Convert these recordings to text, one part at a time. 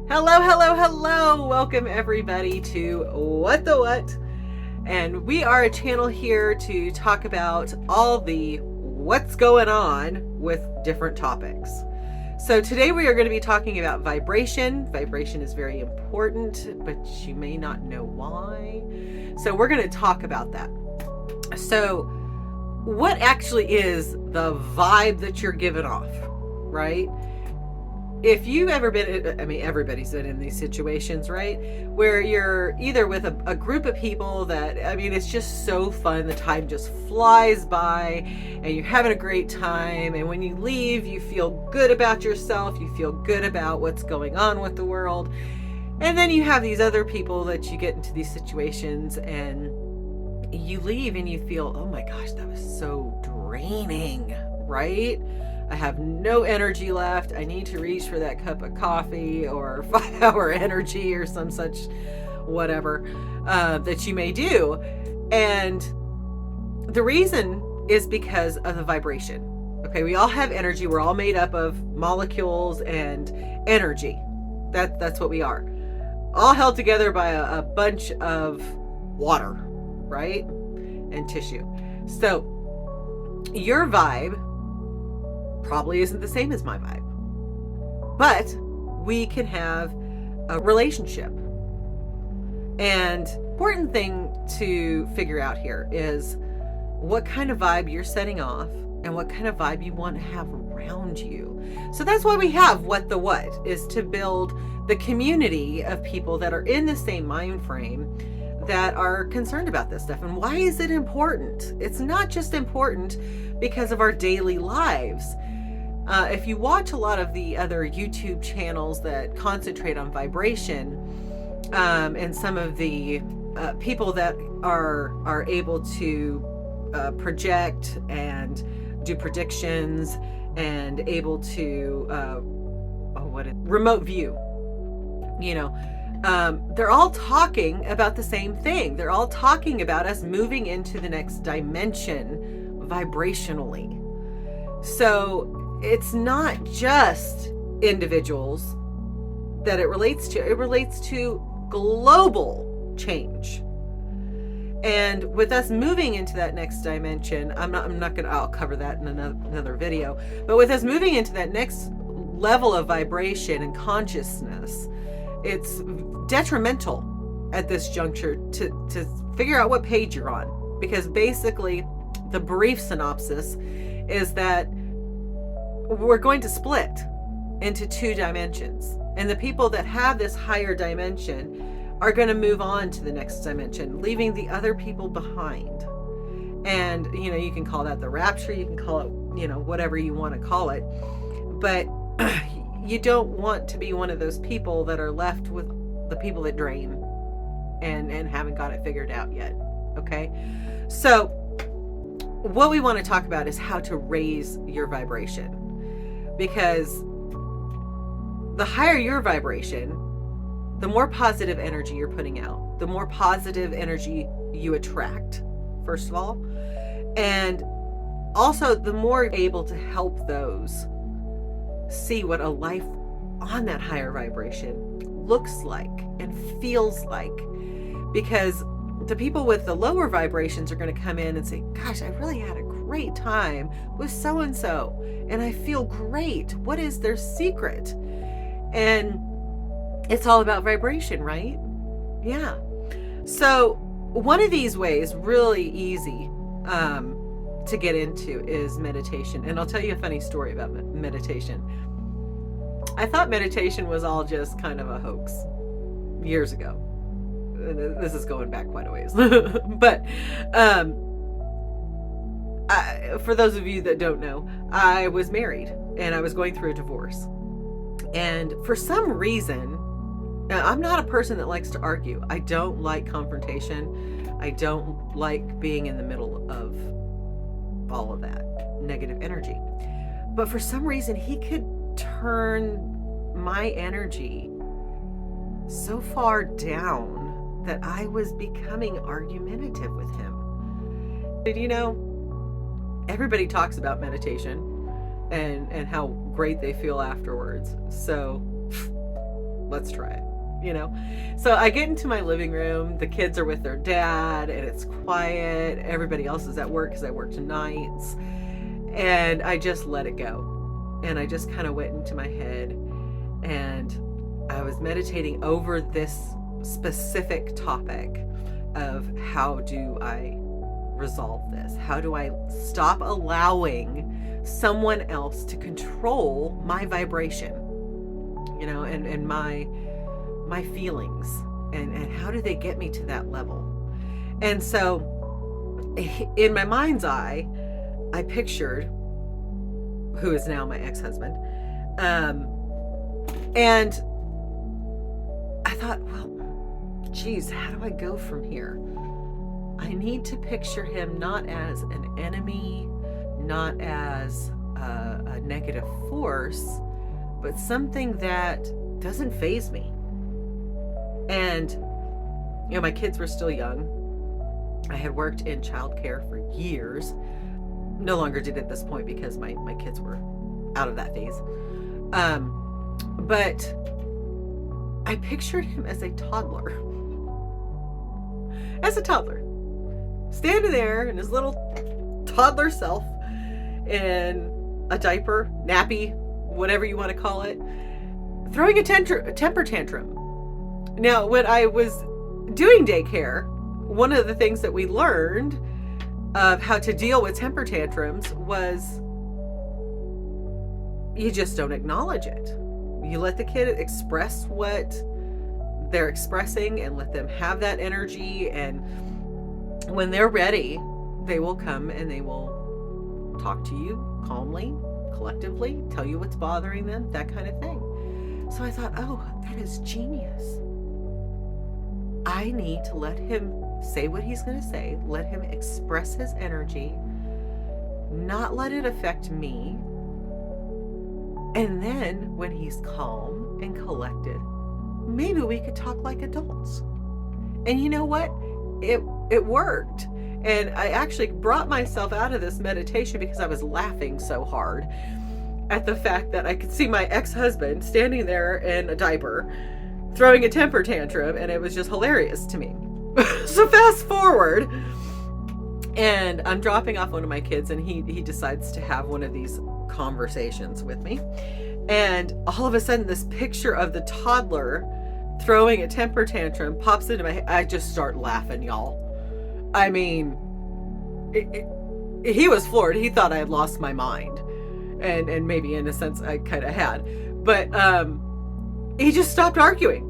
Hello, hello, hello. Welcome everybody to What the What. And we are a channel here to talk about all the what's going on with different topics. So today we are going to be talking about vibration. Vibration is very important, but you may not know why. So we're going to talk about that. So what actually is the vibe that you're giving off, right? If you've ever been, everybody's been in these situations, right? Where you're either with a group of people that, it's just so fun. The time just flies by and you're having a great time. And when you leave, you feel good about yourself. You feel good about what's going on with the world. And then you have these other people that you get into these situations and you leave and you feel, oh my gosh, that was so draining, right? I have no energy left. I need to reach for that cup of coffee or 5-hour energy or some such whatever that you may do. And the reason is because of the vibration. Okay, we all have energy. We're all made up of molecules and energy. That's what we are. All held together by a bunch of water, right? And tissue. So your vibe probably isn't the same as my vibe, but we can have a relationship. And important thing to figure out here is what kind of vibe you're setting off and what kind of vibe you want to have around you. So that's why we have What the What, is to build the community of people that are in the same mind frame that are concerned about this stuff. And why is it important? It's not just important because of our daily lives. If you watch a lot of the other YouTube channels that concentrate on vibration, and some of the people that are able to project and do predictions and able to remote view, they're all talking about the same thing. They're all talking about us moving into the next dimension vibrationally. So it's not just individuals that it relates to. It relates to global change. And with us moving into that next dimension, I'll cover that in another video, but with us moving into that next level of vibration and consciousness, it's detrimental at this juncture to figure out what page you're on, because basically the brief synopsis is that we're going to split into 2 dimensions, and the people that have this higher dimension are going to move on to the next dimension, leaving the other people behind. And you can call that the rapture, you can call it whatever you want to call it, but you don't want to be one of those people that are left with the people that drain and haven't got it figured out yet. Okay, so what we want to talk about is how to raise your vibration. Because the higher your vibration, the more positive energy you're putting out, the more positive energy you attract, first of all. And also, the more you're able to help those see what a life on that higher vibration looks like and feels like. Because the people with the lower vibrations are going to come in and say, gosh, I really had a great time with so-and-so and I feel great. What is their secret? And it's all about vibration, right? Yeah. So one of these ways, really easy to get into, is meditation. And I'll tell you a funny story about meditation. I thought meditation was all just kind of a hoax years ago. This is going back quite a ways. But for those of you that don't know, I was married and I was going through a divorce. And for some reason, I'm not a person that likes to argue. I don't like confrontation. I don't like being in the middle of all of that negative energy. But for some reason, he could turn my energy so far down that I was becoming argumentative with him. And everybody talks about meditation and how great they feel afterwards. So let's try it, you know? So I get into my living room, the kids are with their dad, and it's quiet. Everybody else is at work because I work nights. And I just let it go. And I just kind of went into my head, and I was meditating over this specific topic of how do I resolve this? How do I stop allowing someone else to control my vibration, you know, and my feelings, and how do they get me to that level? And so in my mind's eye, I pictured who is now my ex-husband. And I thought, well, geez, how do I go from here? I need to picture him not as an enemy, not as a negative force, but something that doesn't faze me. And, you know, my kids were still young. I had worked in childcare for years. No longer did at this point because my kids were out of that phase. But I pictured him as a toddler. As a toddler. Standing there in his little toddler self in a diaper, nappy, whatever you want to call it, throwing a temper tantrum. Now, when I was doing daycare, one of the things that we learned of how to deal with temper tantrums was you just don't acknowledge it. You let the kid express what they're expressing and let them have that energy, and when they're ready, they will come and they will talk to you calmly, collectively, tell you what's bothering them, that kind of thing. So I thought, oh, that is genius. I need to let him say what he's going to say, let him express his energy, not let it affect me. And then when he's calm and collected, maybe we could talk like adults. And you know what? It worked. And I actually brought myself out of this meditation because I was laughing so hard at the fact that I could see my ex-husband standing there in a diaper throwing a temper tantrum, and it was just hilarious to me. So fast forward, and I'm dropping off one of my kids, and he decides to have one of these conversations with me. And all of a sudden, this picture of the toddler throwing a temper tantrum pops into my head. I just start laughing, y'all. I mean, he was floored. He thought I had lost my mind. And maybe in a sense I kind of had. But he just stopped arguing.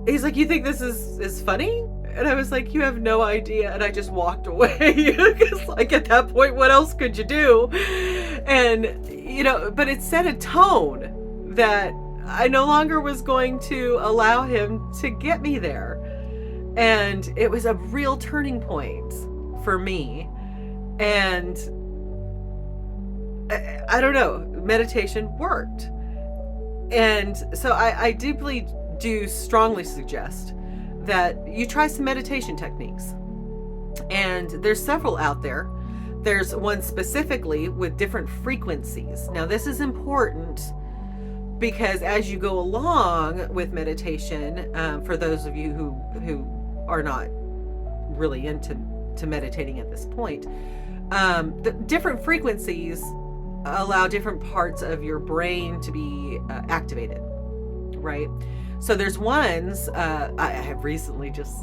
He's like, you think this is funny? And I was like, you have no idea. And I just walked away. Because like at that point, what else could you do? And, you know, but it set a tone that I no longer was going to allow him to get me there. And it was a real turning point for me. And I don't know, meditation worked. And so I deeply do strongly suggest that you try some meditation techniques. And there's several out there. There's one specifically with different frequencies. Now this is important because as you go along with meditation, for those of you who are not really into meditating at this point, the different frequencies allow different parts of your brain to be activated, right? So there's ones I have recently just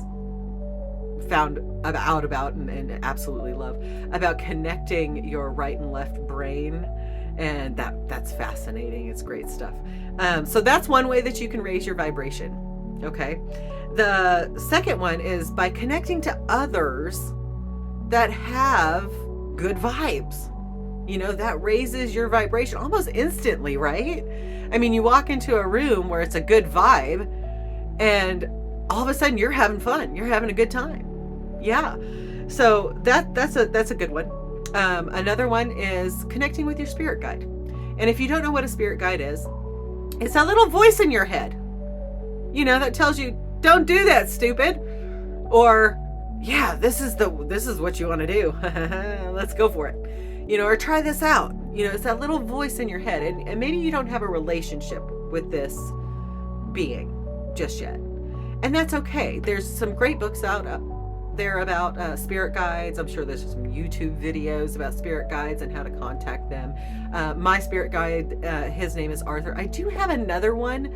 found out about and absolutely love about connecting your right and left brain, and that's fascinating. It's great stuff. So that's one way that you can raise your vibration. Okay. The second one is by connecting to others that have good vibes. You know, that raises your vibration almost instantly, right? I mean, you walk into a room where it's a good vibe and all of a sudden you're having fun. You're having a good time. Yeah. So that's a good one. Another one is connecting with your spirit guide. And if you don't know what a spirit guide is, it's that little voice in your head, you know, that tells you, don't do that, stupid. Or, yeah, this is what you want to do. Let's go for it. You know, or try this out. You know, it's that little voice in your head. And maybe you don't have a relationship with this being just yet. And that's okay. There's some great books out there about spirit guides. I'm sure there's some YouTube videos about spirit guides and how to contact them. My spirit guide, his name is Arthur. I do have another one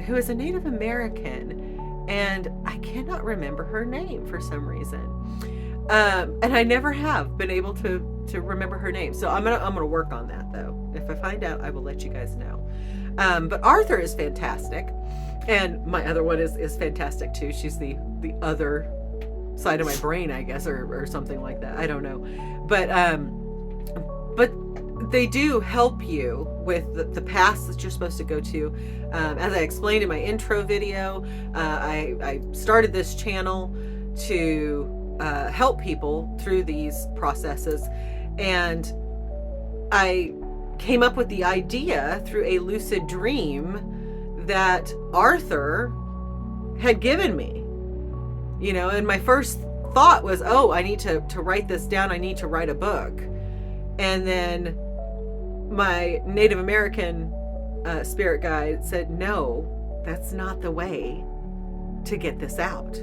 who is a Native American, and I cannot remember her name for some reason. And I never have been able to remember her name. So I'm gonna work on that, though. If I find out, I will let you guys know. But Arthur is fantastic. And my other one is fantastic too. She's the other side of my brain, I guess, or something like that. I don't know. But they do help you with the paths that you're supposed to go to. As I explained in my intro video, I started this channel to help people through these processes. And I came up with the idea through a lucid dream that Arthur had given me, and my first thought was, oh, I need to write this down. I need to write a book. And then my Native American spirit guide said, no, that's not the way to get this out.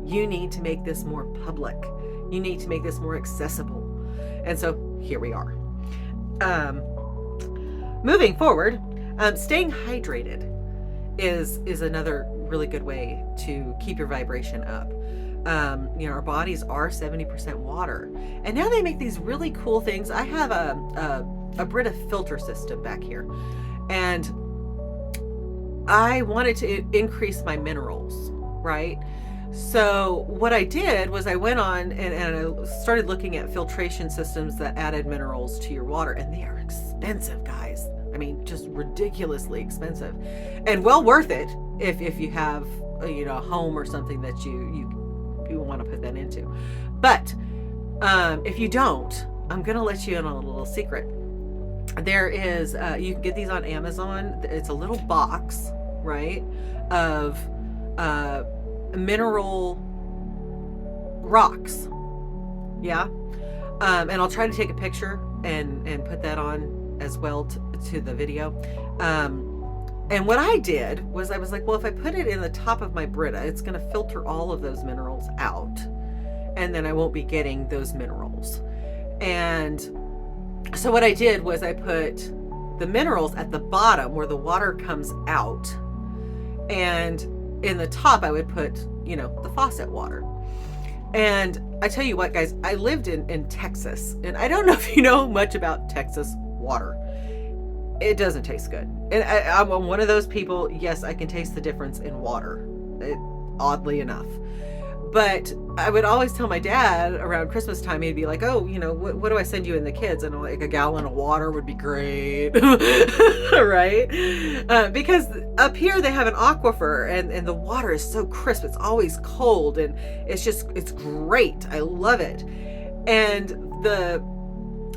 You need to make this more public. You need to make this more accessible. And so here we are. Moving forward, staying hydrated is another really good way to keep your vibration up. Our bodies are 70% water, and now they make these really cool things. I have a Brita filter system back here, and I wanted to increase my minerals, right? So what I did was I went on and I started looking at filtration systems that added minerals to your water, and they are expensive, guys. I mean, just ridiculously expensive, and well worth it if you have a home or something that you want to put that into. But if you don't, I'm gonna let you in on a little secret. There is you can get these on Amazon. It's a little box, right, of mineral rocks. Yeah. And I'll try to take a picture and put that on as well to the video. And what I did was I was like, well, if I put it in the top of my Brita, it's going to filter all of those minerals out, and then I won't be getting those minerals. And so what I did was I put the minerals at the bottom where the water comes out, and in the top I would put, the faucet water. And I tell you what, guys, I lived in Texas, and I don't know if you know much about Texas water. It doesn't taste good. And I'm one of those people, yes, I can taste the difference in water, oddly enough. But I would always tell my dad around Christmas time, he'd be like, oh, what do I send you and the kids? And I'm like, a gallon of water would be great. Right? Because up here they have an aquifer, and the water is so crisp. It's always cold, and it's great. I love it. And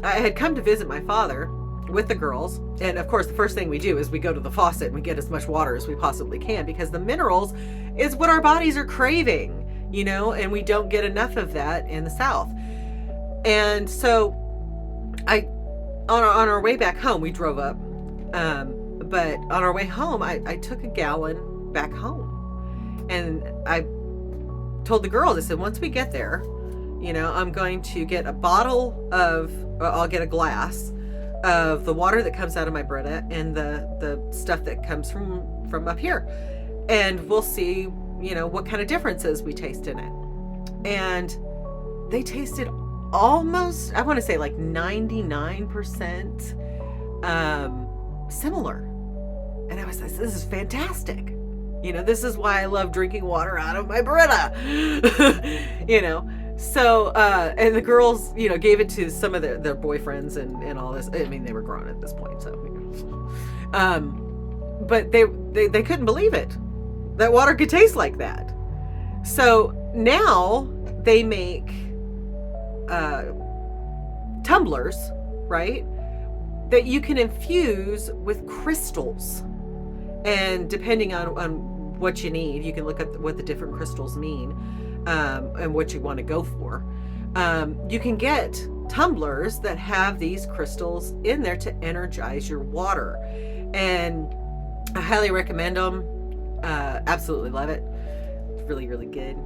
I had come to visit my father with the girls, and of course the first thing we do is we go to the faucet and we get as much water as we possibly can, because the minerals is what our bodies are craving, and we don't get enough of that in the South. And so on our way back home, we drove up, but on our way home I took a gallon back home, and I told the girls, I said, once we get there, I'm going to get I'll get a glass of the water that comes out of my Brita and the stuff that comes from up here, and we'll see what kind of differences we taste in it. And they tasted almost, I want to say like 99% similar. And I was like, this is fantastic. This is why I love drinking water out of my Brita. So, and the girls, gave it to some of their boyfriends and all this. I mean, they were grown at this point, so, but they couldn't believe it, that water could taste like that. So now they make, tumblers, right, that you can infuse with crystals. And depending on what you need, you can look at what the different crystals mean. And what you want to go for. You can get tumblers that have these crystals in there to energize your water. And I highly recommend them. Absolutely love it. It's really, really good.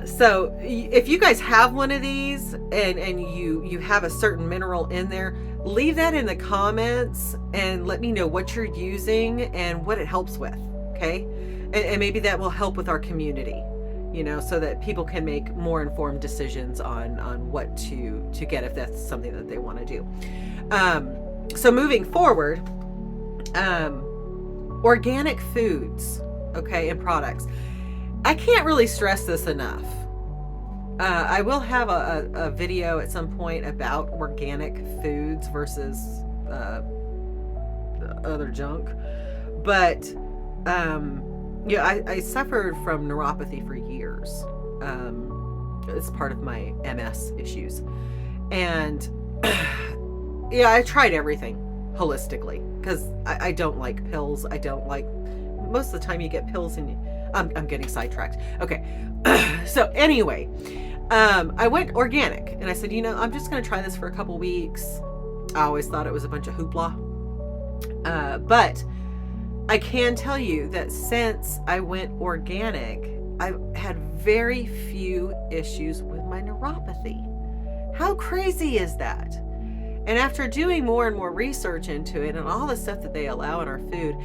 So if you guys have one of these and you have a certain mineral in there, leave that in the comments and let me know what you're using and what it helps with. Okay. And maybe that will help with our community, you know, so that people can make more informed decisions on what to get if that's something that they want to do. So moving forward, organic foods, okay, and products. I can't really stress this enough. I will have a video at some point about organic foods versus other junk, but yeah, I suffered from neuropathy for years. It's part of my MS issues. And yeah, I tried everything holistically because I don't like pills. I don't like, most of the time you get pills and I'm getting sidetracked. Okay. So anyway, I went organic and I said, you know, I'm just going to try this for a couple weeks. I always thought it was a bunch of hoopla. But I can tell you that since I went organic, I've had very few issues with my neuropathy. How crazy is that? And after doing more and more research into it and all the stuff that they allow in our food,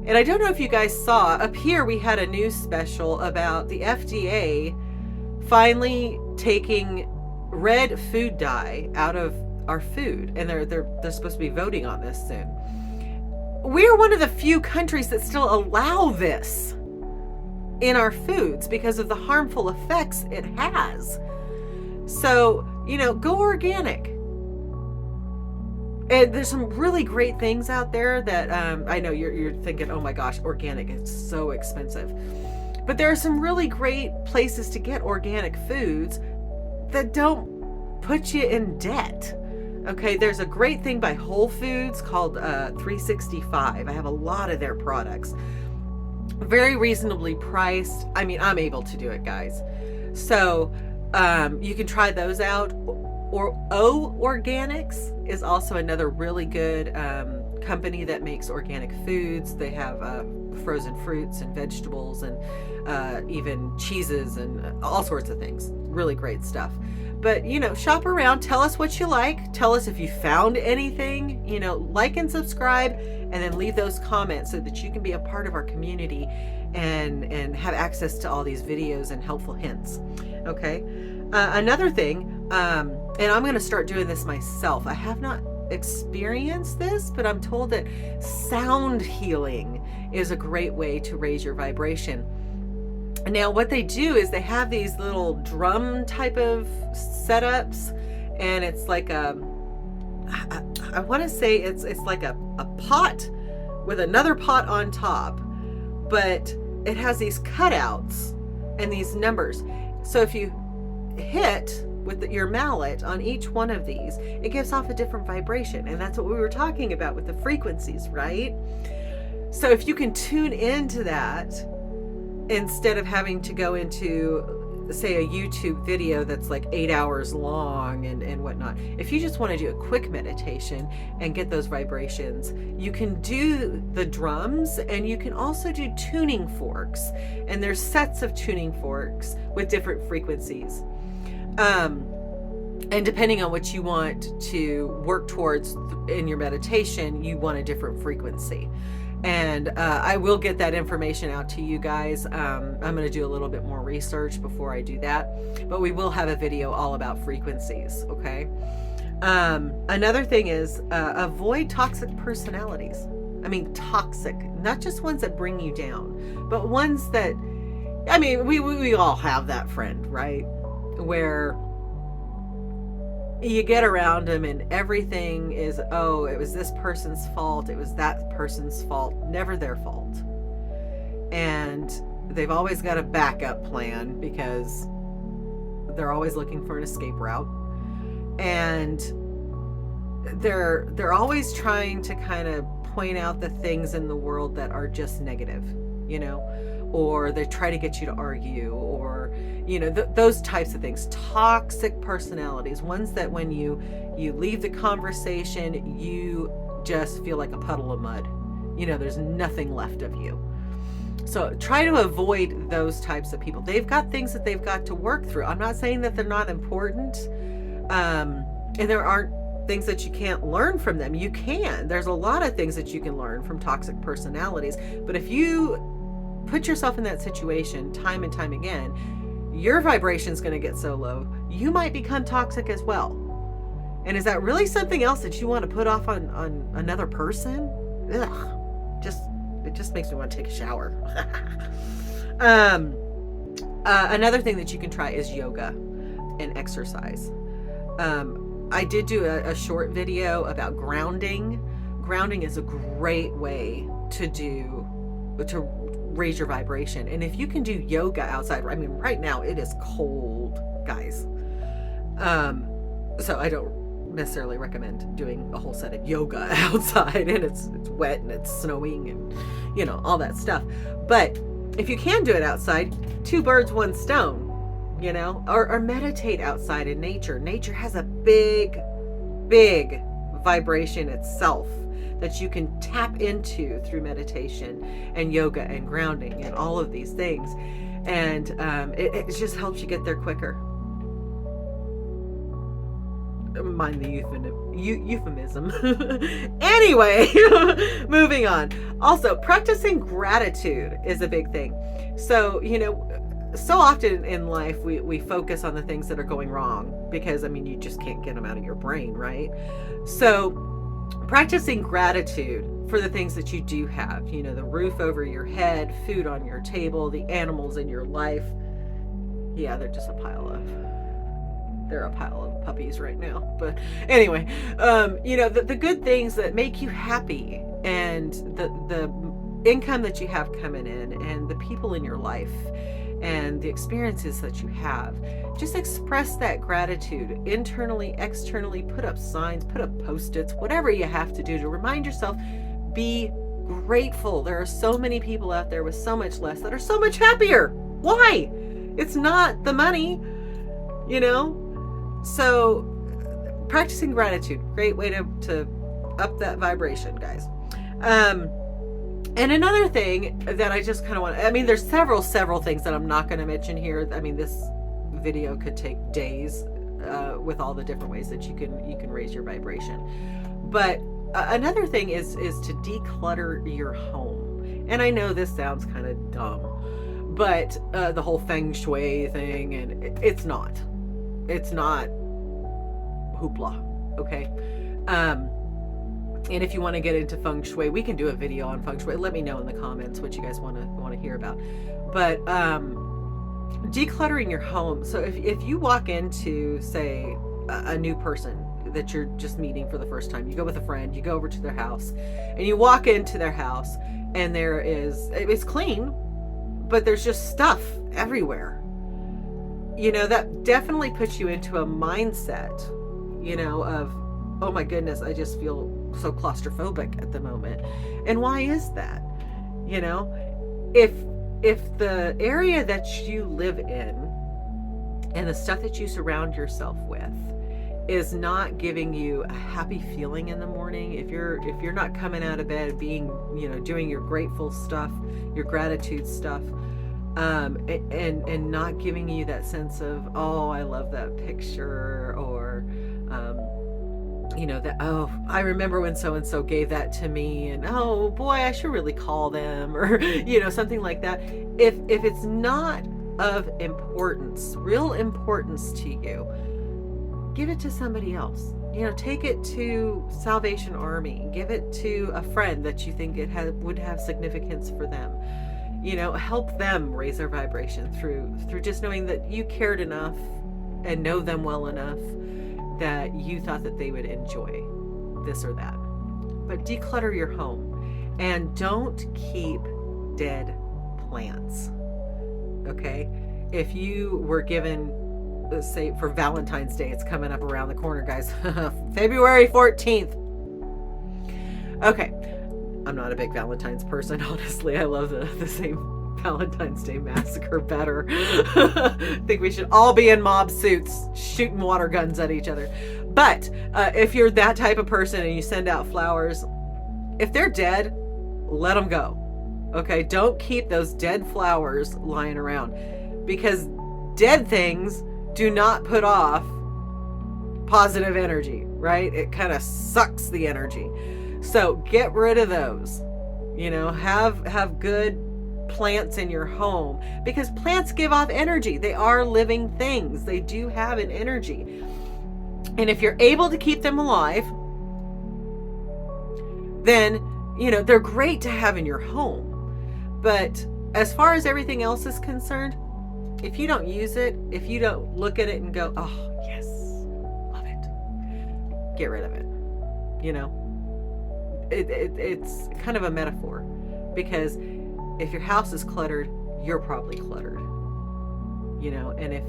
and I don't know if you guys saw, up here we had a news special about the FDA finally taking red food dye out of our food, and they're supposed to be voting on this soon. We're one of the few countries that still allow this in our foods because of the harmful effects it has. So, you know, go organic. And there's some really great things out there that I know you're thinking, oh my gosh, organic is so expensive. But there are some really great places to get organic foods that don't put you in debt. Okay, there's a great thing by Whole Foods called 365. I have a lot of their products. Very reasonably priced. I mean, I'm able to do it, guys. So you can try those out. Or O Organics is also another really good company that makes organic foods. They have frozen fruits and vegetables and even cheeses and all sorts of things. Really great stuff. But, you know, shop around, tell us what you like, tell us if you found anything, you know, like and subscribe, and then leave those comments so that you can be a part of our community and have access to all these videos and helpful hints. Okay. Another thing, and I'm going to start doing this myself. I have not experienced this, but I'm told that sound healing is a great way to raise your vibration. Now, what they do is they have these little drum type of setups, and it's like I want to say it's like a pot with another pot on top, but it has these cutouts and these numbers. So if you hit with your mallet on each one of these, it gives off a different vibration, and that's what we were talking about with the frequencies, right? So if you can tune into that instead of having to go into, say, a YouTube video that's like 8 hours long and whatnot, if you just want to do a quick meditation and get those vibrations, you can do the drums, and you can also do tuning forks, and there's sets of tuning forks with different frequencies. And depending on what you want to work towards in your meditation, you want a different frequency. And I will get that information out to you guys. I'm going to do a little bit more research before I do that, but we will have a video all about frequencies. Okay. Another thing is avoid toxic personalities. I mean, toxic, not just ones that bring you down, but ones that, I mean, we all have that friend, right? Where you get around them and everything is, oh, it was this person's fault, it was that person's fault, never their fault. And they've always got a backup plan because they're always looking for an escape route. And they're always trying to kind of point out the things in the world that are just negative, you know, or they try to get you to argue, or, you know, those types of things. Toxic personalities, ones that when you leave the conversation, you just feel like a puddle of mud. You know, there's nothing left of you. So try to avoid those types of people. They've got things that they've got to work through. I'm not saying that they're not important, and there aren't things that you can't learn from them. You can. There's a lot of things that you can learn from toxic personalities. But if you put yourself in that situation time and time again, your vibration is going to get so low, you might become toxic as well. And is that really something else that you want to put off on another person? Ugh, it just makes me want to take a shower. Another thing that you can try is yoga and exercise. I did do a short video about grounding. Grounding is a great way to raise your vibration. And if you can do yoga outside, I mean, right now it is cold, guys. So I don't necessarily recommend doing a whole set of yoga outside, and it's wet and it's snowing and all that stuff. But if you can do it outside, 2 birds, 1 stone. Or meditate outside in nature. Nature has a big vibration itself that you can tap into through meditation and yoga and grounding and all of these things. And it just helps you get there quicker. Mind the euphemism. Anyway, moving on. Also, practicing gratitude is a big thing. So, so often in life we focus on the things that are going wrong because you just can't get them out of your brain, right? So practicing gratitude for the things that you do have, the roof over your head, food on your table, the animals in your life. Yeah, they're a pile of puppies right now. But anyway, the good things that make you happy, and the income that you have coming in, and the people in your life, and the experiences that you have. Just express that gratitude internally, externally. Put up signs, put up post-its, whatever you have to do to remind yourself. Be grateful. There are so many people out there with so much less that are so much happier. Why? It's not the money, So practicing gratitude, great way to up that vibration, guys. And another thing that I just kind of want, there's several things that I'm not going to mention here. This video could take days with all the different ways that you can raise your vibration. But another thing is to declutter your home. And I know this sounds kind of dumb, but the whole feng shui thing, and it's not hoopla, okay? And if you want to get into feng shui, we can do a video on feng shui. Let me know in the comments what you guys want to hear about. But decluttering your home. So if you walk into, say, a new person that you're just meeting for the first time, you go with a friend, you go over to their house, and you walk into their house, and it's clean, but there's just stuff everywhere. That definitely puts you into a mindset, of, oh my goodness, I just feel so claustrophobic at the moment. And why is that? If the area that you live in and the stuff that you surround yourself with is not giving you a happy feeling in the morning, if you're not coming out of bed being, doing your grateful stuff, your gratitude stuff, and not giving you that sense of, oh, I love that picture, or that, oh, I remember when so-and-so gave that to me, and oh boy, I should really call them, or, something like that. If it's not of importance, real importance to you, give it to somebody else. Take it to Salvation Army, give it to a friend that you think would have significance for them. Help them raise their vibration through just knowing that you cared enough and know them well enough that you thought that they would enjoy this or that. But declutter your home, and don't keep dead plants. Okay? If you were given, say, for Valentine's Day, it's coming up around the corner, guys. February 14th. Okay. I'm not a big Valentine's person, honestly. I love the same Valentine's Day massacre better. I think we should all be in mob suits shooting water guns at each other. But if you're that type of person and you send out flowers, if they're dead, let them go. Okay, don't keep those dead flowers lying around, because dead things do not put off positive energy, right? It kind of sucks the energy. So get rid of those. You know, have good plants in your home, because plants give off energy. They are living things. They do have an energy. And if you're able to keep them alive, then, you know, they're great to have in your home. But as far as everything else is concerned, if you don't use it, if you don't look at it and go, oh, yes, love it, get rid of it. You know, it's kind of a metaphor, because if your house is cluttered, you're probably cluttered. You know, and if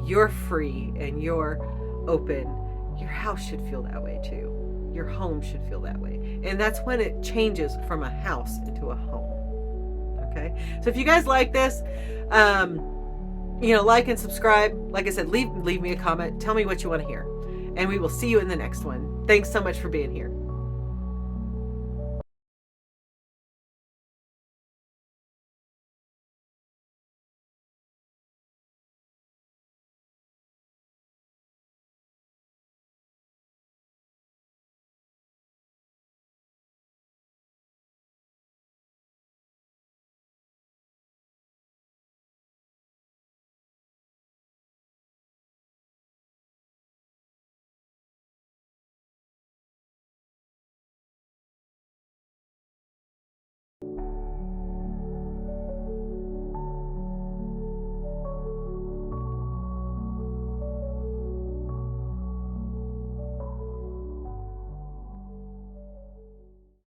you're free and you're open, your house should feel that way too. Your home should feel that way. And that's when it changes from a house into a home. Okay, so if you guys like this, you know, like and subscribe. Like I said, leave me a comment. Tell me what you want to hear, and we will see you in the next one. Thanks so much for being here.